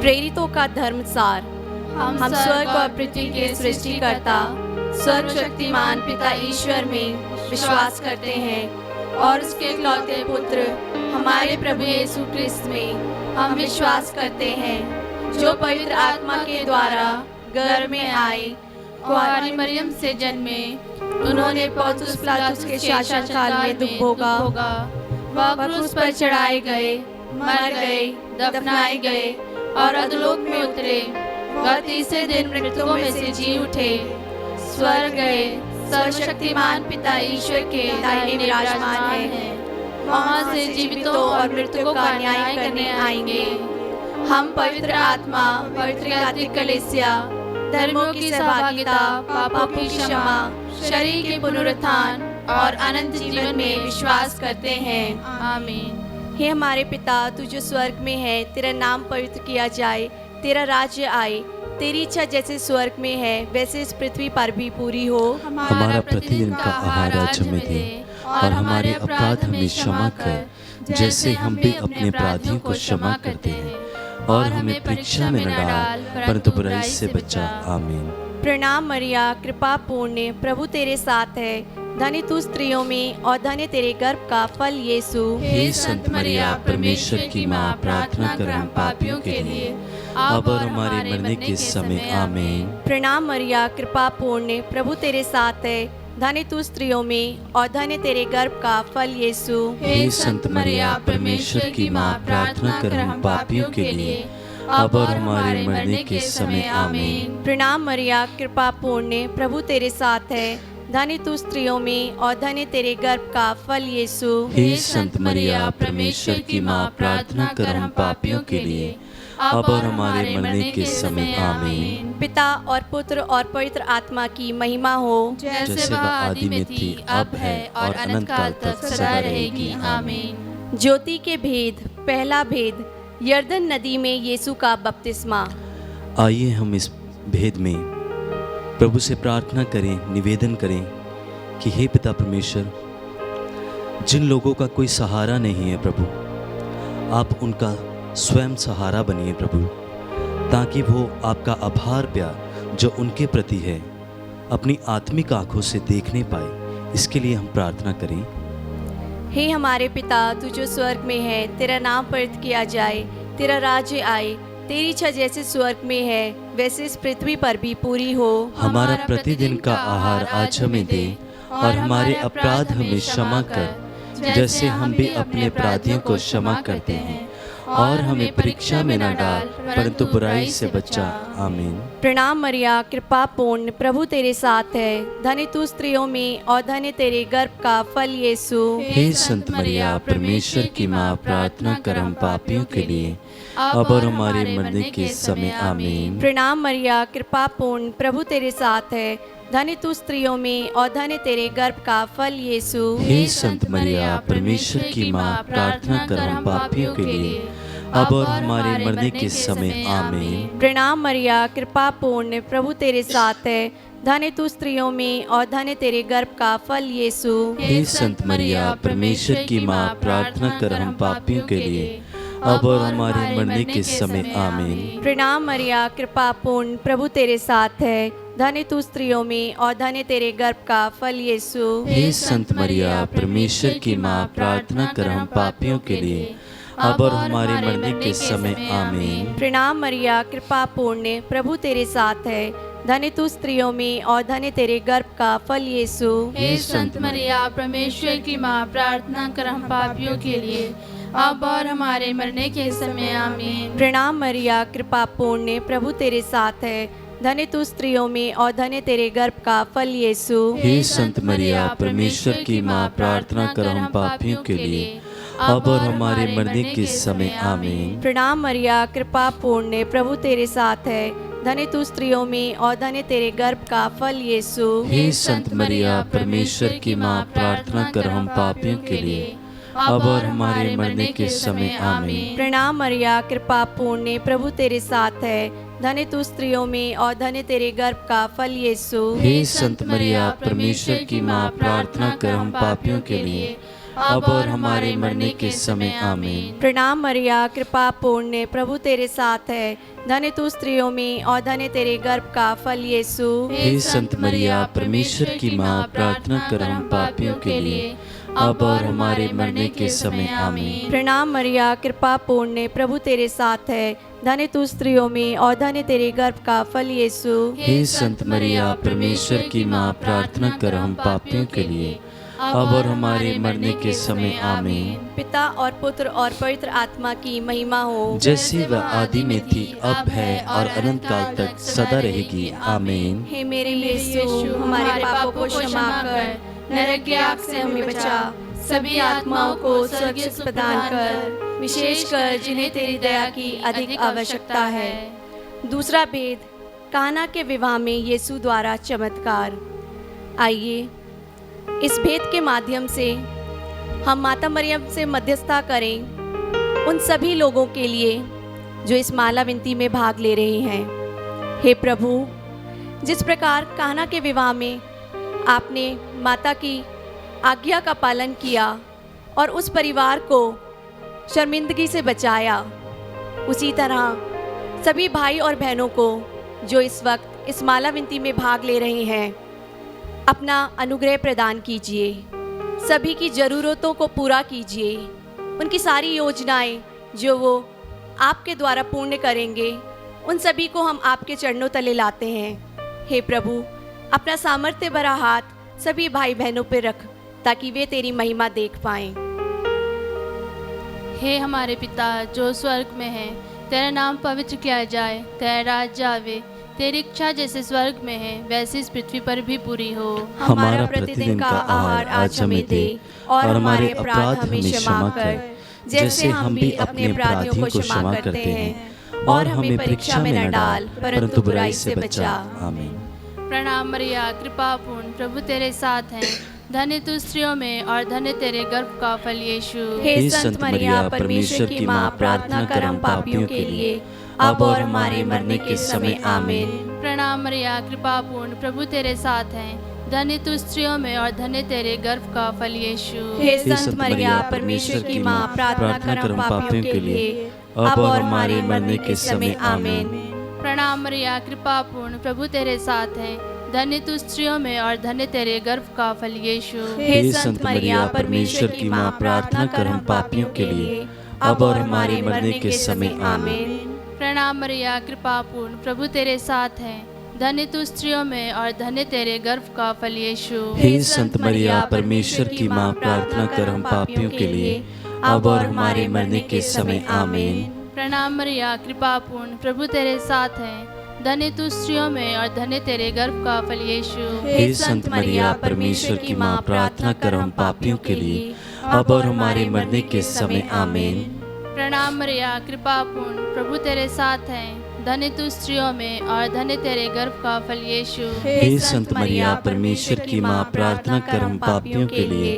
प्रेरितों का धर्मसार। हम स्वर्ग और पृथ्वी के सृष्टिकर्ता सर्वशक्तिमान पिता ईश्वर में विश्वास करते हैं और उसके इकलौते पुत्र हमारे प्रभु यीशु क्रिस्त में हम विश्वास करते हैं, जो पवित्र आत्मा के द्वारा गर्भ में आए, कुंवारी मरियम से जन्मे, उन्होंने पोंतियुस पिलातुस के शासनकाल में दुख भोगा, वह क्रूस पर चढ़ाए गए, मर गए, दफनाए गए और अधोलोक में उतरे। वह तीसरे दिन मृतकों में से जी उठे, स्वर्ग गए, सर्वशक्तिमान पिता ईश्वर के दाहिने विराजमान हैं। वहाँ से जीवितों और मृतकों का न्याय करने आएंगे। हम पवित्र आत्मा, पवित्र कैथोलिक कलीसिया, धर्मों की सहभागिता, पापों की क्षमा, शरीर के पुनरुत्थान और अनंत जीवन में विश्वास करते हैं। आमीन। हे हमारे पिता, तू जो स्वर्ग में है, तेरा नाम पवित्र किया जाए, तेरा राज्य आए, तेरी इच्छा जैसे स्वर्ग में है वैसे इस पृथ्वी पर भी पूरी हो। हमारा प्रतिदिन का आहार आज हमें दे और हमारे अपराध हमें क्षमा कर, जैसे हम भी अपने अपराधियों को क्षमा करते हैं, और हमें परीक्षा में न डाल परंतु बुराई से बचा। आमीन। प्रणाम मरिया, कृपा पूर्ण, प्रभु तेरे साथ है, धन्य तू स्त्रियों में और धन्य तेरे गर्भ का फल यीशु। हे संत मरिया, परमेश्वर की माँ, प्रार्थना कर हम पापियों के लिए अब और हमारे मरने के समय। आमीन। प्रणाम मरिया, कृपा पूर्ण, प्रभु तेरे साथ है, धन्य तू स्त्रियों में और धन्य तेरे गर्भ का फल यीशु। हे संत मरिया, परमेश्वर की माँ, प्रार्थना कर हम पापियों के लिए अब और हमारे मरने के समय। आमीन। प्रणाम मरिया, कृपा पूर्ण, प्रभु तेरे साथ है, धन्य तू स्त्रियों में और धन्य तेरे गर्भ का फल यीशु। हे संत मरिया, परमेश्वर की माँ, प्रार्थना कर हम पापियों के लिए अब और हमारे मरने के समय। आमीन। पिता और पुत्र और पवित्र आत्मा की महिमा हो, जैसे वह आदि में थी, अब है और अनंत काल तक सदा रहेगी। आमीन। ज्योति के भेद। पहला भेद, यरदन नदी में यीशु का बपतिस्मा। आइए हम इस भेद में प्रभु से प्रार्थना करें, निवेदन करें कि हे पिता परमेश्वर, जिन लोगों का कोई सहारा नहीं है प्रभु, आप उनका स्वयं सहारा बनिए प्रभु, ताकि वो आपका आभार प्यार जो उनके प्रति है अपनी आत्मिक आंखों से देखने पाए। इसके लिए हम प्रार्थना करें। हे हमारे पिता, तू जो स्वर्ग में है, तेरा नाम पवित्र किया जाए, तेरा राज्य आए, तेरी इच्छा जैसे स्वर्ग में है वैसे इस पृथ्वी पर भी पूरी हो। हमारा प्रतिदिन का आहार आज हमें दे और हमारे अपराध हमें क्षमा कर, जैसे हम भी अपने अपराधियों को क्षमा करते हैं, और हमें परीक्षा में न डाल परंतु बुराई से बचा। आमीन। प्रणाम मरिया, कृपा पूर्ण, प्रभु तेरे साथ है, धन्य तू स्त्रियों में और धन्य तेरे गर्भ का फल यीशु। हे संत मरिया, परमेश्वर की माँ, प्रार्थना कर हम पापियों के लिए अब और हमारे मरने के समय। आमीन। प्रणाम मरिया, कृपा पूर्ण, प्रभु तेरे साथ है, धन्य तू स्त्रियों में और धन्य तेरे गर्भ का फल यीशु। हे संत मरिया, परमेश्वर की माँ, प्रार्थना कर हम पापियों के लिए अब और हमारे मरने के समय। आमीन। प्रणाम मरिया, कृपा पूर्ण, प्रभु तेरे साथ है, धन्य तू स्त्रियों में और धन्य तेरे गर्भ का फल यीशु। हे संत मरिया, परमेश्वर की माँ, प्रार्थना कर हम पापियों के लिए अब और हमारे मरने के समय। आमीन। प्रणाम मरिया, कृपा पूर्ण, प्रभु तेरे साथ है, धन्य तू स्त्रियों में और धन्य तेरे गर्भ का फल यीशु। हे संत मरिया, परमेश्वर की माँ, प्रार्थना कर हम पापियों के लिए अब और हमारे मरने के समय। आमीन। प्रणाम मरिया, कृपा पूर्ण, प्रभु तेरे साथ है, धन्य तू स्त्रियों में और धन्य तेरे गर्भ का फल यीशु। हे संत मरिया, परमेश्वर की माँ, प्रार्थना कर हम पापियों के लिए अब और हमारे मरने के समय। आमीन। प्रणाम मरिया, कृपा पूर्ण, प्रभु तेरे साथ है, धन्य तू स्त्रियों में और धन्य तेरे गर्भ का फल यीशु। हे संत मरिया, परमेश्वर की माँ, प्रार्थना कर हम पापियों के लिए अब और हमारे मरने के समय। आमीन। प्रणाम मरिया, कृपा पूर्ण, प्रभु तेरे साथ है, धन्य तू स्त्रियों में और धन्य तेरे गर्भ का फल यीशु। हे संत मरिया, परमेश्वर की माँ, प्रार्थना कर हम पापियों के लिए अब और हमारे मरने के समय। आमीन। प्रणाम मरिया, कृपा पूर्ण, प्रभु तेरे साथ है, धन्य तू स्त्रियों में और धन्य तेरे गर्भ का फल यीशु। हे संत मरिया, परमेश्वर की माँ, प्रार्थना कर हम पापियों के लिए अब और हमारे मरने के समय आमीन। प्रणाम मरिया, कृपा पूर्ण, प्रभु तेरे साथ है। धन्य तू स्त्रियों में और धन्य तेरे गर्भ का फल यीशु। हे संत मरिया, परमेश्वर की माँ, प्रार्थना कर हम पापियों के लिए, अब और हमारे मरने के समय आमीन। प्रणाम मरिया, कृपा पूर्ण, प्रभु तेरे साथ है। धन्य तू स्त्रियों में और धन्य तेरे गर्भ का फल यीशु। हे संत मरिया, परमेश्वर की माँ, प्रार्थना कर हम पापियों के लिए, अब और हमारे मरने के समय आमीन। पिता और पुत्र और पवित्र आत्मा की महिमा हो, जैसे वह आदि में थी, अब है और अनंत काल तक सदा रहेगी आमीन। हे मेरे यीशु, हमारे पापों को क्षमा कर, नरक की आग से हमें बचा, सभी आत्माओं को स्वर्ग प्रदान कर, विशेषकर जिन्हें तेरी दया की अधिक आवश्यकता है। दूसरा भेद, काना के विवाह में यीशु द्वारा चमत्कार। आइए इस भेद के माध्यम से हम माता मरियम से मध्यस्थता करें उन सभी लोगों के लिए जो इस माला विनती में भाग ले रहे हैं। हे प्रभु, जिस प्रकार काना के विवाह में आपने माता की आज्ञा का पालन किया और उस परिवार को शर्मिंदगी से बचाया, उसी तरह सभी भाई और बहनों को जो इस वक्त इस माला विनती में भाग ले रहे हैं, अपना अनुग्रह प्रदान कीजिए। सभी की ज़रूरतों को पूरा कीजिए। उनकी सारी योजनाएं जो वो आपके द्वारा पूर्ण करेंगे, उन सभी को हम आपके चरणों तले लाते हैं। हे प्रभु, अपना सामर्थ्य भरा हाथ सभी भाई बहनों पर रख, ताकि वे तेरी महिमा देख पाएं। हे हमारे पिता जो स्वर्ग में है, तेरा नाम पवित्र किया जाए, तेरा राज्य आवे, तेरी इच्छा जैसे स्वर्ग में है वैसे इस पृथ्वी पर भी पूरी हो। हमारा प्रतिदिन का आहार आज हमें दे, और हमारे अपराध हमें क्षमा कर, जैसे हम भी अपने अपराधियों को क्षमा करते हैं, और हमें परीक्षा में न डाल, परंतु बुराई से बचा। आमीन। प्रणाम मरिया, कृपा पूर्ण, प्रभु तेरे साथ है। धन्य तू स्त्रियों में और धन्य तेरे गर्भ का फल यीशु। हे संत मरिया, परमेश्वर की माँ, प्रार्थना कर हम पापियों के लिए, अब और हमारे मरने के समय आमीन। प्रणाम मरिया, कृपा पूर्ण, प्रभु तेरे साथ है। धन्य तू स्त्रियों में और धन्य तेरे गर्भ का फल यीशु। हे संत मरिया, परमेश्वर की माँ, प्रार्थना कर हम पापियों के लिए, अब और हमारे मरने के समय आमीन। प्रणाम मरिया, कृपा पूर्ण, प्रभु तेरे साथ है। धन्य तू स्त्रियों में और धन्य तेरे गर्भ का फल यीशु। हे संत मरिया, परमेश्वर की माँ, प्रार्थना कर हम पापियों के लिए, अब और हमारे मरने के समय आमीन। प्रणाम मरिया, कृपा पूर्ण, प्रभु तेरे साथ है। धन्य तू स्त्रियों में और धन्य तेरे गर्भ का फल यीशु। हे संत मरिया, परमेश्वर की माँ, प्रार्थना कर हम पापियों के लिए, अब और हमारे मरने के समय आमीन। प्रणाम मरिया, कृपा पूर्ण, प्रभु तेरे साथ है। धन्य तू स्त्रियों में और धन्य तेरे गर्भ का फल यीशु। हे संत मरिया, परमेश्वर की माँ, प्रार्थना कर हम पापियों के लिए, अब और हमारे मरने के समय आमीन। प्रणाम मरिया, कृपा पूर्ण, प्रभु तेरे साथ है। धन्य तू स्त्रियों में और धन्य तेरे गर्भ का फल यीशु। हे संत मरिया, परमेश्वर की माँ, प्रार्थना कर हम पापियों के लिए,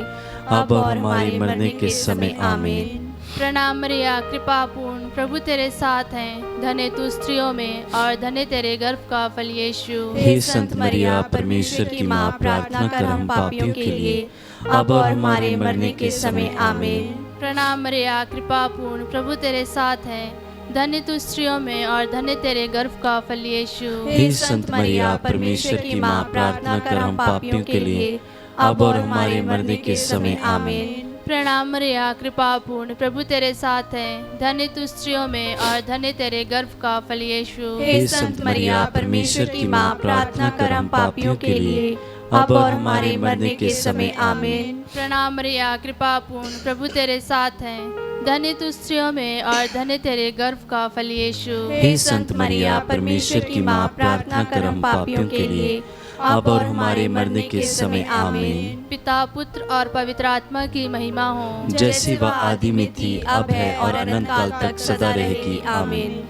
अब और हमारे मरने के समय आमीन। प्रणाम मरिया, कृपा पूर्ण, प्रभु तेरे साथ है। धन्य तू स्त्रियों में और धन्य तेरे गर्भ का फल यीशु। हे संत मरिया, परमेश्वर की माँ, प्रार्थना कर हम पापियों के लिए, अब और हमारे मरने के समय आमीन। प्रणाम मरिया, कृपा पूर्ण, प्रभु तेरे साथ है। धन्य तू स्त्रियों में और धन्य तेरे गर्भ का फल यीशु। हे संत मरिया, परमेश्वर की माँ, प्रार्थना कर हम पापियों के लिए, अब और हमारे मरने के समय आमीन। प्रणाम मरिया, कृपा पूर्ण, प्रभु तेरे साथ है। धन्य तू स्त्रियों में और धन्य तेरे गर्भ का फल यीशु। हे संत मरिया, परमेश्वर की माँ, प्रार्थना कर हम पापियों के लिए, अब और हमारे मरने के समय आमीन। प्रणाम मरिया, कृपा पूर्ण, प्रभु तेरे साथ है। धन्य तू स्त्रियों में और धन्य तेरे गर्भ का फल यीशु। हे संत मरिया, परमेश्वर की माँ, प्रार्थना कर हम पापियों के लिए, अब और हमारे मरने के समय आमीन। पिता, पुत्र और पवित्र आत्मा की महिमा हो, जैसे वह आदि में थी, अब है और अनंत काल तक सदा रहेगी आमीन।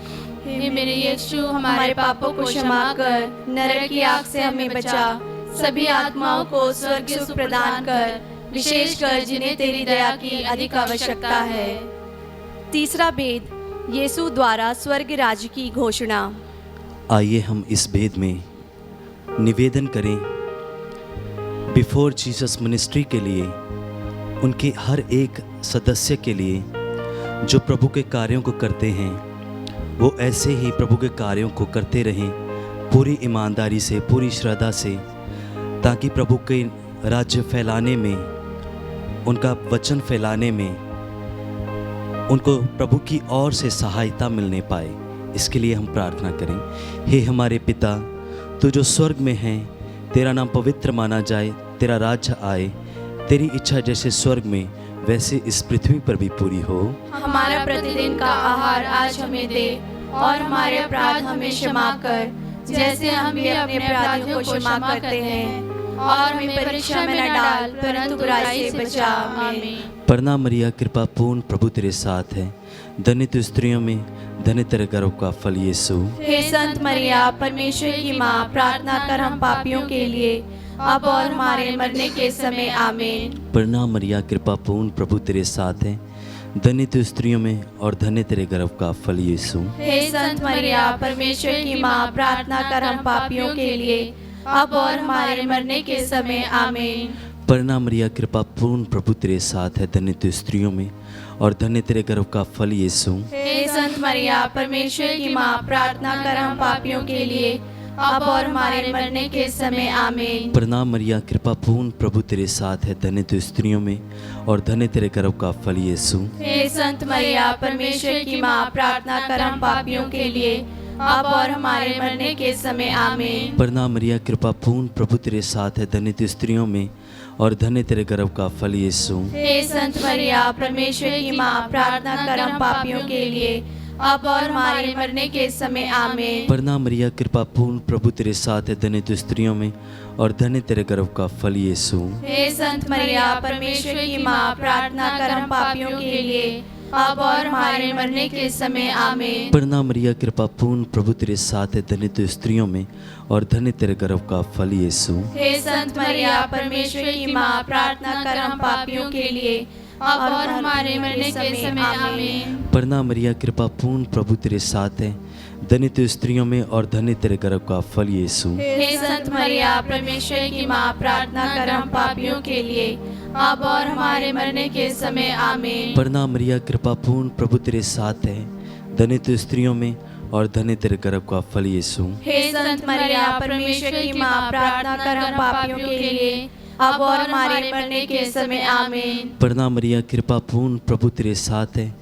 हे मेरे यीशु, हमारे पापों को क्षमा कर, नरक की आग से हमें बचा, सभी आत्माओं को स्वर्ग सुख प्रदान कर, विशेषकर जिन्हें तेरी दया की अधिक आवश्यकता है। तीसरा भेद, यीशु द्वारा स्वर्ग राज्य की घोषणा। आइए हम इस भेद में निवेदन करें बिफोर जीसस मिनिस्ट्री के लिए उनके हर एक सदस्य के लिए जो प्रभु के कार्यों को करते हैं, वो ऐसे ही प्रभु के कार्यों को करते रहें पूरी ईमानदारी से, पूरी श्रद्धा से, ताकि प्रभु के राज्य फैलाने में, उनका वचन फैलाने में उनको प्रभु की ओर से सहायता मिलने पाए। इसके लिए हम प्रार्थना करें। हे हमारे पिता, तू जो स्वर्ग में है, तेरा नाम पवित्र माना जाए, तेरा राज्य आए, तेरी इच्छा जैसे स्वर्ग में वैसे इस पृथ्वी पर भी पूरी हो। हमारा प्रतिदिन का आहार आज हमें दे, और हमारे अपराध हमें क्षमा कर, जैसे हम भी अपने अपराधियों को क्षमा करते हैं, और हमें परीक्षा में न डाल, परंतु बुराई से बचा। आमीन। प्रणाम मरिया, कृपा पूर्ण, प्रभु तेरे साथ है, धन्य तू स्त्रियों में, धन्य तेरे गर्भ का फल यीशु। हे संत मरिया, परमेश्वर की माँ, प्रार्थना कर हम पापियों के लिए, अब और हमारे मरने के समय। आमीन। प्रणाम मरिया, कृपा पूर्ण, प्रभु तेरे साथ है, धन्य तू स्त्रियों में और धन्य तेरे गर्भ का फल यीशु। हे संत मरिया, परमेश्वर की माँ, प्रार्थना कर हम पापियों के लिए, अब और हमारे मरने के समय। आमीन। प्रणाम मरिया, कृपा पूर्ण, प्रभु तेरे साथ है, धन्य तू स्त्रियों में और धन्य तेरे गर्भ का फल यीशु। हे संत मरिया, परमेश्वर की माँ, प्रार्थना कर हम पापियों के लिए, अब और हमारे मरने के समय। आमीन। प्रणाम मरिया, कृपा पूर्ण, प्रभु तेरे साथ है, धन्य तू स्त्रियों में और धन्य तेरे गर्भ का फल यीशु। हे संत मरिया, परमेश्वर की माँ, प्रार्थना कर हम पापियों के लिए, अब और हमारे मरने के समय। आमीन। प्रणाम मरिया, कृपा पूर्ण, प्रभु तेरे साथ है, धन्य तू स्त्रियों में और धन्य तेरे गर्भ का फल यीशु। हे संत मरिया, परमेश्वर की माँ, प्रार्थना कर हम पापियों के लिए, अब और हमारे मरने के समय। आमीन। प्रणाम मरिया, कृपा पूर्ण, प्रभु तेरे साथ है, धन्य तू स्त्रियों में और धन्य तेरे गर्भ का फल यीशु। हे संत मरिया, परमेश्वर की माँ, प्रार्थना कर हम पापियों के लिए, अब और हमारे मरने के समय। आमीन। प्रणाम मरिया, कृपा पूर्ण, प्रभु तेरे साथ है, धन्य तू स्त्रियों में और धन्य तेरे गर्भ का फल यीशु। हे संत मरिया, परमेश्वर की माँ, प्रार्थना कर हम पापियों के लिए, अब और हमारे मरने के समय। आमीन। प्रणाम मरिया, कृपा पूर्ण, प्रभु तेरे साथ है, धन्य तू स्त्रियों में और धन्य तेरे गर्भ का फल यीशु। हे संत मरिया, परमेश्वर की माँ, प्रार्थना कर हम पापियों के लिए, अब और हमारे मरने के समय। आमीन। प्रणाम मरिया, कृपा पूर्ण, प्रभु तेरे साथ है, धन्य तू स्त्रियों में और धन्य तेरे गर्भ का फल यीशु। हे संत मरिया, परमेश्वर की माँ, प्रार्थना कर हम पापियों के लिए, अब और हमारे मरने के समय। आमीन। प्रणाम मरिया, कृपा पूर्ण, प्रभु तेरे साथ है,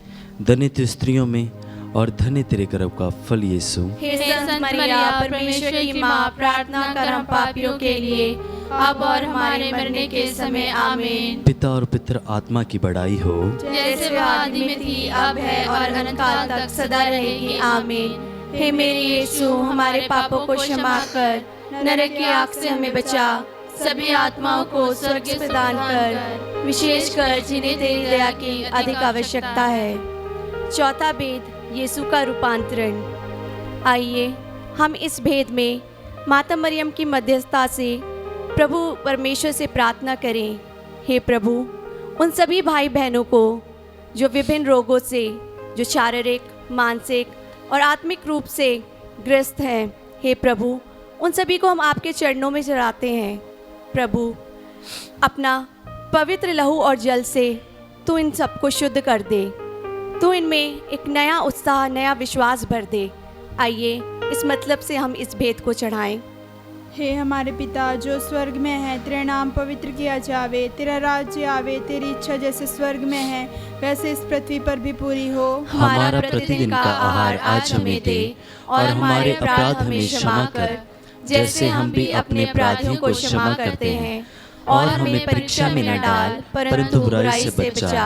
धन्य तू स्त्रियों में और धन्य तेरे गर्भ का फल यीशु। हे संत मरिया, परमेश्वर की माँ, प्रार्थना कर हम पापियों के लिए, अब और हमारे मरने के समय। आमीन। पिता और पितर आत्मा की बड़ाई हो, जैसे वह आदि में थी, अब है और अनंत काल तक सदा रहेगी। आमीन। हे मेरे यीशु, हमारे पापों को क्षमा कर, नरक की आग से हमें बचा, सभी आत्माओं को स्वर्ग प्रदान कर, विशेषकर जिन्हें तेरी दया की अधिक आवश्यकता है। चौथा भेद, यीशु का रूपांतरण। आइए हम इस भेद में माता मरियम की मध्यस्थता से प्रभु परमेश्वर से प्रार्थना करें। हे प्रभु, उन सभी भाई बहनों को जो विभिन्न रोगों से, जो शारीरिक, मानसिक और आत्मिक रूप से ग्रस्त हैं, हे प्रभु, उन सभी को हम आपके चरणों में चढ़ाते हैं। प्रभु, अपना पवित्र लहू और जल से तू इन सबको शुद्ध कर दे, तू इनमें एक नया उत्साह, नया विश्वास भर दे। आइए इस मतलब से हम इस भेद को चढ़ाएं। हे हमारे पिता जो स्वर्ग में है, तेरा नाम पवित्र किया जावे, तेरा राज्य आवे, तेरी इच्छा जैसे स्वर्ग में है वैसे इस पृथ्वी पर भी पूरी हो। हमारा प्रतिदिन का आहार आज हमें दे, और हमारे अपराध हमें क्षमा कर, जैसे हम भी अपने अपराधियों को क्षमा करते हैं, और हमें परीक्षा में न डाल, परंतु बुराई से बचा।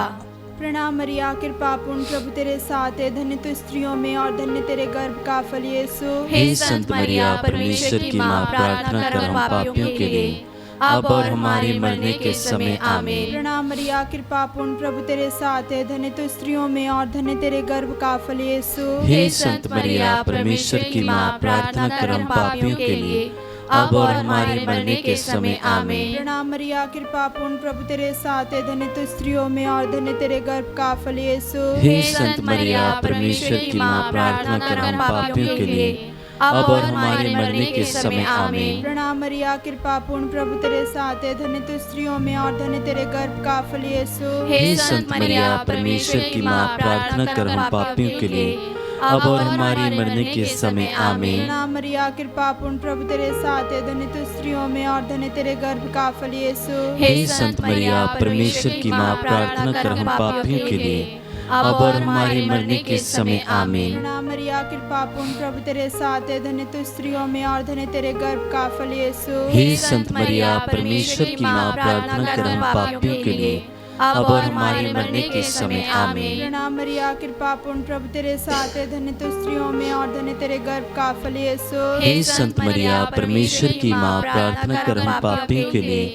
प्रणाम मरिया, कृपा पूर्ण, प्रभु तेरे साथ है, धन्य तू स्त्रियों में और धन्य तेरे गर्भ का फल यीशु। हे संत मरिया, परमेश्वर की माँ, प्रार्थना कर हम पापियों के लिए, अब और हमारे मरने के समय। आमीन। प्रणाम मरिया, कृपा पूर्ण, प्रभु तेरे साथ है, धन्य तू स्त्रियों में और धन्य तेरे गर्भ का फल यीशु। हे संत मरिया, परमेश्वर की माँ, प्रार्थना कर हम पापियों के लिए, अब और हमारे मरने के समय। आमीन। प्रणाम मरिया, कृपा पूर्ण, प्रभु तेरे साथ है, धन्य तू स्त्रियों में और धन्य तेरे गर्भ का फल यीशु। हे संत मरिया, परमेश्वर की माँ, प्रार्थना कर हम पापियों के लिए, अब और हमारे मरने के समय आमीन। प्रणाम मरिया, कृपा पूर्ण, प्रभु तेरे साथ है, धन्य तू स्त्रियों में और धन्य तेरे गर्भ का फल यीशु। हे संत मरिया, परमेश्वर की माँ, प्रार्थना कर हम पापियों के लिए, अब और हमारे मरने के समय आमीन। प्रणाम मरिया, कृपा पूर्ण, प्रभु तेरे साथ है, धन्य तू स्त्रियों में और धन्य तेरे गर्भ का फल यीशु। हे संत मरिया, परमेश्वर की माँ, प्रार्थना कर हम पापियों के लिए, अब और हमारे मरने के समय आमीन। प्रणाम मरिया, कृपा पूर्ण, प्रभु तेरे साथ है, धन्य तू स्त्रियों में और धन्य तेरे गर्भ का फल यीशु। हे संत मरिया, परमेश्वर की माँ, प्रार्थना कर हम पापियों के लिए, अब और हमारे मरने के समय आमीन। प्रणाम मरिया, कृपा पूर्ण, प्रभु तेरे साथ है, धन्य तू स्त्रियों में और धन्य तेरे गर्भ का फल यीशु। हे संत मरिया, परमेश्वर की माँ, प्रार्थना कर हम पापियों के लिए,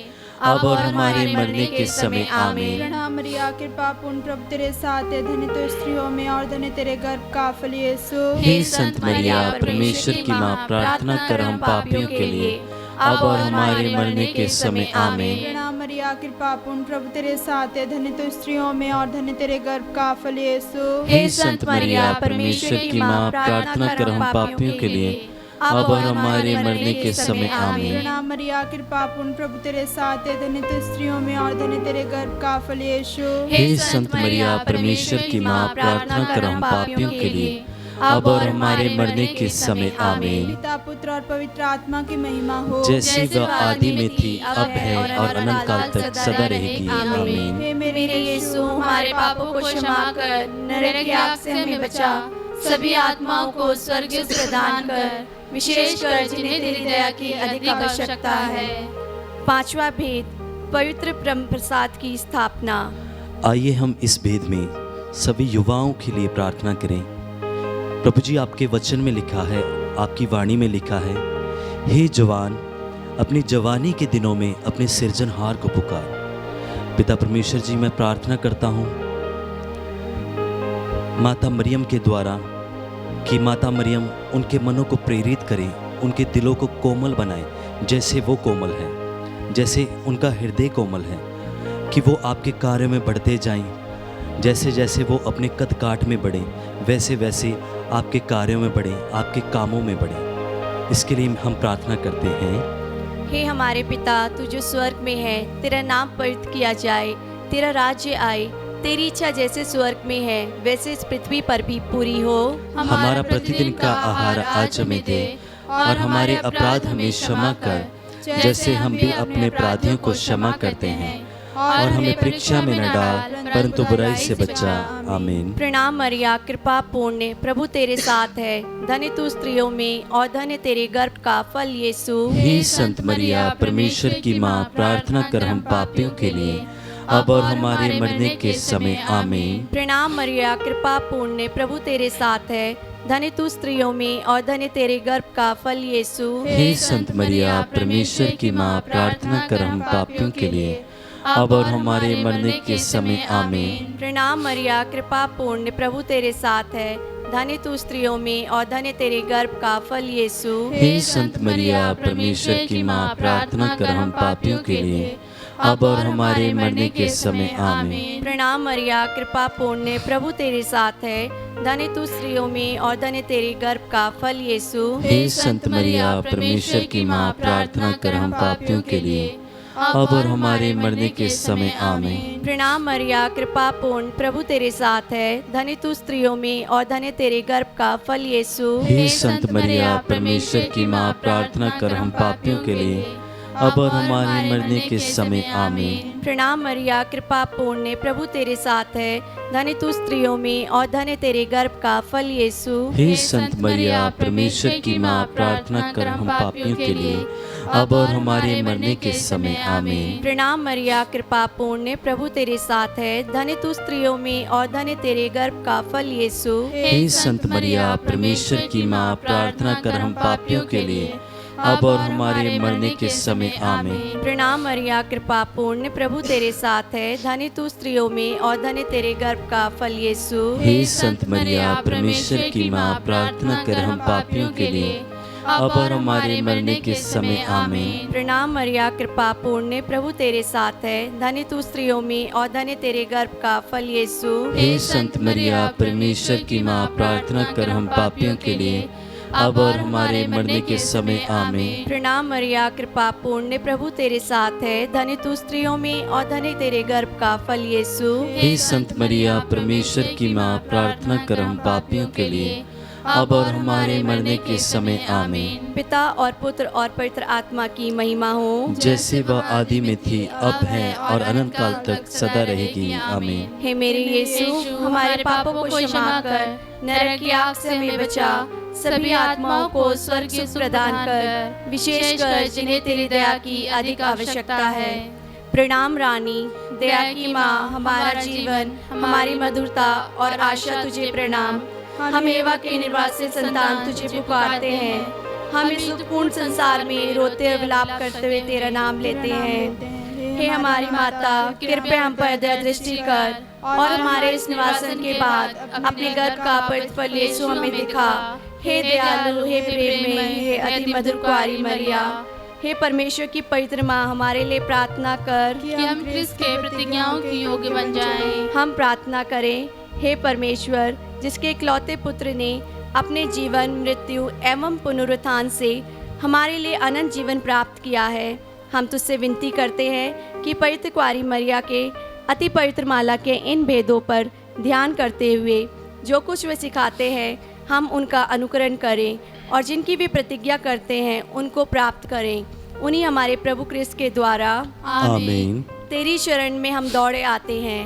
अब और हमारे मरने के समय आमीन। प्रणाम मरिया, कृपा पूर्ण, प्रभु तेरे साथ है, धन्य तू स्त्रियों में और धन्य तेरे गर्भ का फल यीशु। हे संत मरिया, परमेश्वर की माँ, प्रार्थना कर हम पापियों के लिए, अब और हमारे मरने के समय आमीन। प्रणाम मरिया, कृपा पूर्ण, प्रभु तेरे साथ है, धन्य तू स्त्रियों में और धन्य तेरे गर्भ का फल यीशु। हे संत मरिया, परमेश्वर की माँ, प्रार्थना कर हम पापियों के लिए, अब और हमारे मरने के समय आमीन। प्रणाम मरिया, कृपा पूर्ण, प्रभु तेरे साथ है, धन्य तू स्त्रियों में और धन्य तेरे गर्भ का फल यीशु। हे संत मरिया, परमेश्वर की माँ, प्रार्थना कर हम पापियों के लिए, अब और हमारे मरने के समय आमीन। पिता, पुत्र और पवित्र आत्मा की महिमा हो, जैसी वह आदि में थी, अब है और अनंत काल तक सदा रहेगी आमीन। हे मेरे यीशु, हमारे पापों को क्षमा कर, नरक की आग से हमें बचा, सभी आत्माओं को स्वर्ग से प्रदान कर, विशेषकर जिन्हें तेरी दया की अधिक आवश्यकता है। पांचवा भेद, पवित्र ब्रह्म प्रसाद की स्थापना। आइए हम इस भेद में सभी युवाओं के लिए प्रार्थना करें। प्रभु जी, आपके वचन में लिखा है, आपकी वाणी में लिखा है, हे जवान, अपनी जवानी के दिनों में अपने सृजनहार को पुकार। पिता परमेश्वर जी, मैं प्रार्थना करता हूँ माता मरियम के द्वारा कि माता मरियम उनके मनों को प्रेरित करें, उनके दिलों को कोमल बनाए, जैसे वो कोमल है, जैसे उनका हृदय कोमल है, कि वो आपके कार्य में बढ़ते जाएं। जैसे जैसे वो अपने कद काठ में बढ़ें, वैसे वैसे आपके कार्यों में बढ़ें, आपके कामों में बढ़ें। इसके लिए हम प्रार्थना करते हैं। हे हमारे पिता, तू जो स्वर्ग में है, तेरा नाम पवित्र किया जाए, तेरा राज्य आए, तेरी इच्छा जैसे स्वर्ग में है वैसे इस पृथ्वी पर भी पूरी हो। हमारा प्रतिदिन का आहार आज हमें दे, और हमारे अपराध हमें क्षमा कर, जैसे हम भी अपने अपराधियों को क्षमा करते हैं, और हमें परीक्षा में न डाल, परंतु बुराई से बचा। आमीन। प्रणाम मरिया, कृपा पूर्ण, प्रभु तेरे साथ है, धन्य तू स्त्रियों में और धन्य तेरे गर्भ का फल यीशु। हे संत मरिया, परमेश्वर की माँ, प्रार्थना कर हम पापियों के लिए, अब और हमारे मरने के समय आमीन। प्रणाम मरिया, कृपा पूर्ण, प्रभु तेरे साथ है, धन्य तू स्त्रियों में और धन्य तेरे गर्भ का फल यीशु। हे संत मरिया, परमेश्वर की माँ, प्रार्थना कर हम पापियों के लिए, अब और हमारे मरने के समय आमीन। प्रणाम मरिया, कृपा पूर्ण, प्रभु तेरे साथ है, धन्य तू स्त्रियों में और धन्य तेरे गर्भ का फल यीशु। हे संत मरिया, परमेश्वर की माँ, प्रार्थना कर हम पापियों के लिए, अब और हमारे मरने के समय आमीन। प्रणाम मरिया, कृपा पूर्ण, प्रभु तेरे साथ है, धन्य तू स्त्रियों में और धन्य तेरे गर्भ का फल यीशु। हे संत मरिया, परमेश्वर की माँ, प्रार्थना कर हम पापियों के लिए, अब और हमारे मरने के समय आमीन। प्रणाम मरिया, कृपा पूर्ण, प्रभु तेरे साथ है, धन्य तू स्त्रियों में और धन्य तेरे गर्भ का फल यीशु। हे संत मरिया, परमेश्वर की माँ, प्रार्थना कर हम पापियों के लिए, अब और हमारे मरने के समय आमीन। प्रणाम मरिया, कृपा पूर्ण, प्रभु तेरे साथ है, धन्य तू स्त्रियों में और धन्य तेरे गर्भ का फल यीशु। हे संत मरिया, परमेश्वर की माँ, प्रार्थना कर हम पापियों के लिए, अब और हमारे मरने के समय आमीन। प्रणाम मरिया, कृपा पूर्ण, प्रभु तेरे साथ है, धन्य तू स्त्रियों में और धन्य तेरे गर्भ का फल यीशु। हे संत मरिया, परमेश्वर की माँ, प्रार्थना कर हम पापियों के लिए, अब और हमारे मरने के समय आमीन। प्रणाम मरिया, कृपा पूर्ण, प्रभु तेरे साथ है, धन्य तू स्त्रियों में और धन्य तेरे गर्भ का फल यीशु। हे संत मरिया, परमेश्वर की माँ, प्रार्थना कर हम पापियों के लिए, अब और हमारे मरने के समय आमीन। प्रणाम मरिया, कृपा पूर्ण, प्रभु तेरे साथ है, धन्य तू स्त्रियों में और धन्य तेरे गर्भ का फल यीशु। हे संत मरिया, परमेश्वर की माँ, प्रार्थना कर हम पापियों के लिए, अब और हमारे मरने के समय आमीन। प्रणाम मरिया, कृपा पूर्ण, प्रभु तेरे साथ है, धन्य तू स्त्रियों में और धन्य तेरे गर्भ का फल यीशु। हे संत मरिया, परमेश्वर की माँ, प्रार्थना कर हम पापियों के लिए, अब और हमारे मरने के समय आमीन। पिता और पुत्र और पवित्र आत्मा की महिमा हो, जैसे वह आदि में थी, अब है और अनंत काल तक सदा रहेगी, आमीन। हे मेरे यीशु, हमारे पापों को क्षमा कर, नरक की आग से हमें बचा, सभी आत्माओं को स्वर्ग सुख प्रदान कर, विशेषकर जिन्हें तेरी दया की अधिक आवश्यकता है। प्रणाम रानी, दया की माँ, हमारा जीवन, हमारी मधुरता और आशा तुझे प्रणाम। हम एवा के निर्वासित संतान तुझे पुकारते हैं। हम इस दुखपूर्ण संसार में रोते हुए विलाप करते हुए तेरा नाम लेते हैं। हे हमारी माता, कृपया हम पर दया दृष्टि कर और हमारे इस निवासन के बाद अपने गर्भ का पवित्र फल यीशु हमें दिखा। हे दयालु, हे प्रेम में, हे अति मधुर कुआरी मरिया, हे परमेश्वर की पवित्र माँ, हमारे लिए प्रार्थना कर कि हम क्रिस्त के प्रतिज्ञाओं की योग्य बन जाएं। हम प्रार्थना करें। हे परमेश्वर, जिसके इकलौते पुत्र ने अपने जीवन, मृत्यु एवं पुनरुत्थान से हमारे लिए अनंत जीवन प्राप्त किया है, हम तुझसे विनती करते हैं कि पवित्र कुआरी मरिया के अति पवित्र माला के इन भेदों पर ध्यान करते हुए जो कुछ वे सिखाते हैं, हम उनका अनुकरण करें और जिनकी भी प्रतिज्ञा करते हैं उनको प्राप्त करें। उन्हीं हमारे प्रभु क्रिस्त के द्वारा आमीन। तेरी शरण में हम दौड़े आते हैं।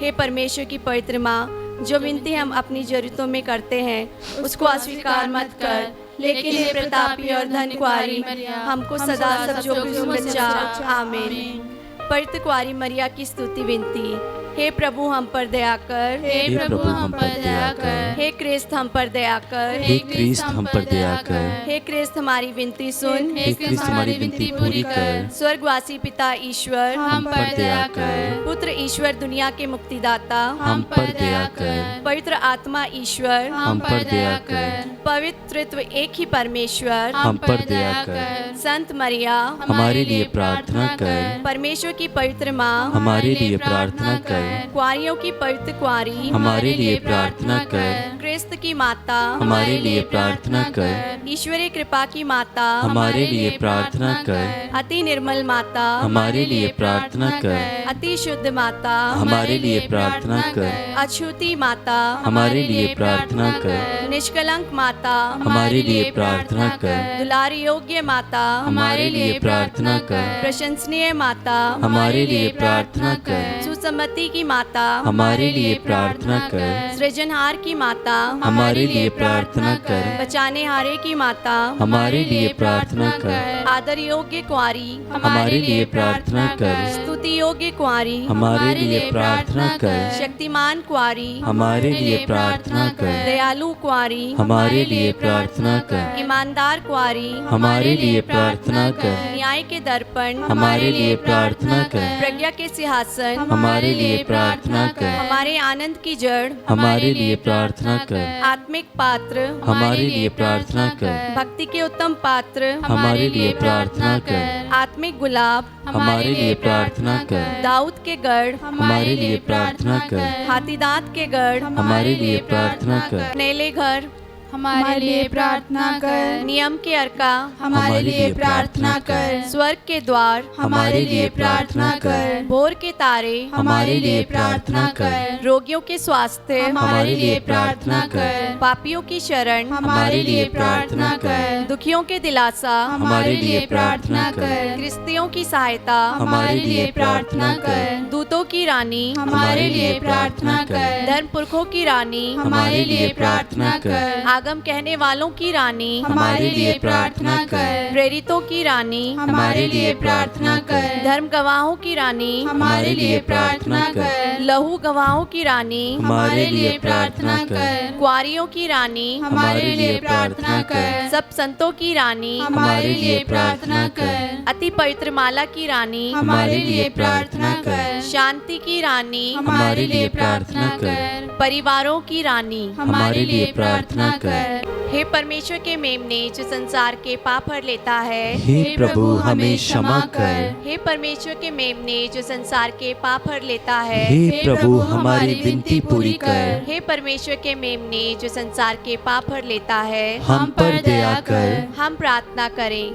हे परमेश्वर की पवित्र माँ, जो विनती हम अपनी जरूरतों में करते हैं उसको अस्वीकार मत कर, लेकिन हे प्रतापी और धन्य कुआरी, हमको सदा सब जोखिम से बचा। आमीन। पवित्र कुआरी मरिया की स्तुति विनती। हे प्रभु हम पर दया कर, हे प्रभु हम पर दया कर, हे क्रिस्त हम पर दया कर, हे क्रिस्त हम पर दया कर, हे क्रिस्त हमारी विनती सुन, हे क्रिस्त हमारी विनती पूरी कर, स्वर्गवासी पिता ईश्वर हम पर दया कर, पुत्र ईश्वर दुनिया के मुक्तिदाता हम पर दया कर, पवित्र आत्मा ईश्वर हम पर दया कर, पवित्रत्व एक ही परमेश्वर हम पर दया कर, संत मरिया हमारे लिए प्रार्थना कर, परमेश्वर की पवित्र माँ हमारे लिए प्रार्थना कर, कुआरियों की पवित्र कुआरी हमारे लिए प्रार्थना कर, क्रिस्त की माता हमारे लिए प्रार्थना कर, ईश्वरीय कृपा की माता हमारे लिए प्रार्थना कर, अति निर्मल माता हमारे लिए प्रार्थना कर, अति शुद्ध माता हमारे लिए प्रार्थना कर, अछूती माता हमारे लिए प्रार्थना कर, निष्कलंक माता हमारे लिए प्रार्थना कर, दुलारी योग्य माता हमारे लिए प्रार्थना कर, प्रशंसनीय माता हमारे लिए प्रार्थना कर, सुसम्मति की माता हमारे लिए प्रार्थना कर, सृजनहार की माता हमारे लिए प्रार्थना कर, बचाने हारे की माता हमारे लिए प्रार्थना कर, आदर योग्य कुआरी हमारे लिए प्रार्थना कर, स्तुति योग्य कुआरी हमारे लिए प्रार्थना कर, शक्तिमान कुआरी हमारे लिए प्रार्थना कर, दयालु कुआरी हमारे लिए प्रार्थना कर, ईमानदार कुआरी हमारे लिए प्रार्थना कर, न्याय के दर्पण हमारे लिए प्रार्थना कर, प्रज्ञा के सिंहासन हमारे लिए प्रार्थना कर, हमारे आनंद की जड़ हमारे लिए प्रार्थना कर, आत्मिक पात्र हमारे लिए प्रार्थना कर, भक्ति के उत्तम पात्र हमारे लिए प्रार्थना कर, आत्मिक गुलाब हमारे लिए प्रार्थना कर, दाऊद के गढ़ हमारे लिए प्रार्थना कर, हाथीदांत के गढ़ हमारे लिए प्रार्थना कर, नेले घर हमारे लिए प्रार्थना कर, नियम के अर्का हमारे लिए प्रार्थना कर, स्वर्ग के द्वार हमारे लिए प्रार्थना कर, भोर के तारे हमारे लिए प्रार्थना कर, रोगियों के स्वास्थ्य हमारे लिए प्रार्थना कर, पापियों की शरण हमारे लिए प्रार्थना कर, दुखियों के दिलासा हमारे लिए प्रार्थना कर, क्रिस्तियों की सहायता हमारे लिए प्रार्थना कर, दूतों की रानी हमारे लिए प्रार्थना कर, धर्म पुरखों की रानी हमारे लिए प्रार्थना कर, आगम कहने वालों की रानी हमारे लिए प्रार्थना कर, प्रेरितों की रानी हमारे लिए प्रार्थना कर, धर्म गवाहों की रानी हमारे लिए प्रार्थना कर, लहू गवाहों की रानी हमारे लिए प्रार्थना कर, कुआरियों की रानी हमारे लिए प्रार्थना कर, सब संतों की रानी हमारे लिए प्रार्थना कर, अति पवित्र माला की रानी हमारे लिए प्रार्थना कर, शांति की रानी हमारे लिए प्रार्थना कर, परिवारों की रानी हमारे लिए प्रार्थना कर। हे परमेश्वर के मेमने जो संसार के पाप हर लेता है, हे प्रभु हमें क्षमा कर। हे परमेश्वर के मेमने जो संसार के पाप हर लेता है, हे प्रभु हमारी विनती पूरी कर। हे परमेश्वर के मेमने जो संसार के पाप हर लेता है, हम पर दया कर। हम प्रार्थना करें।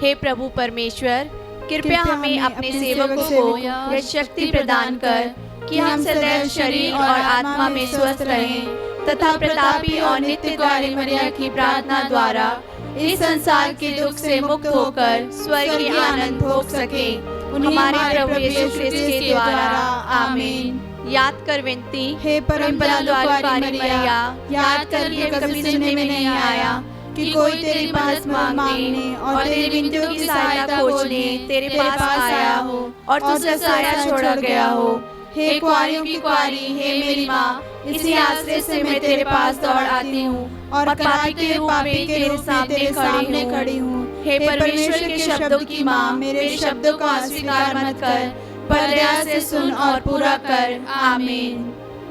हे प्रभु परमेश्वर, कृपया हमें अपने सेवकों को यह शक्ति प्रदान कर कि हम सदैव शरीर और आत्मा में स्वस्थ रहें तथा प्रतापी और नित्य द्वारी मरिया की प्रार्थना द्वारा इस संसार के दुख से मुक्त होकर स्वर्ग के आनंद भोग सके। हमारे प्रभु यीशु ख्रिस्त के द्वारा, आमीन। याद कर विनती, हे परम दयालु मरिया, याद कर कि कभी सुनने में नहीं आया कि कोई तेरे पास मांगने और तेरी विनतियों की सहायता खोजने तेरे पास आया हो और तुझसे सहायता छोड़ा गया हो। हे कुआरियों की कुआरी, हे मेरी माँ, इसी आश्रय से मैं तेरे पास दौड़ आती हूँ और पापी के रूप में तेरे सामने खड़ी हूँ। हे परमेश्वर के शब्दों की माँ, मेरे शब्दों का अस्वीकार मत कर, पर दया से सुन और पूरा कर। आमीन।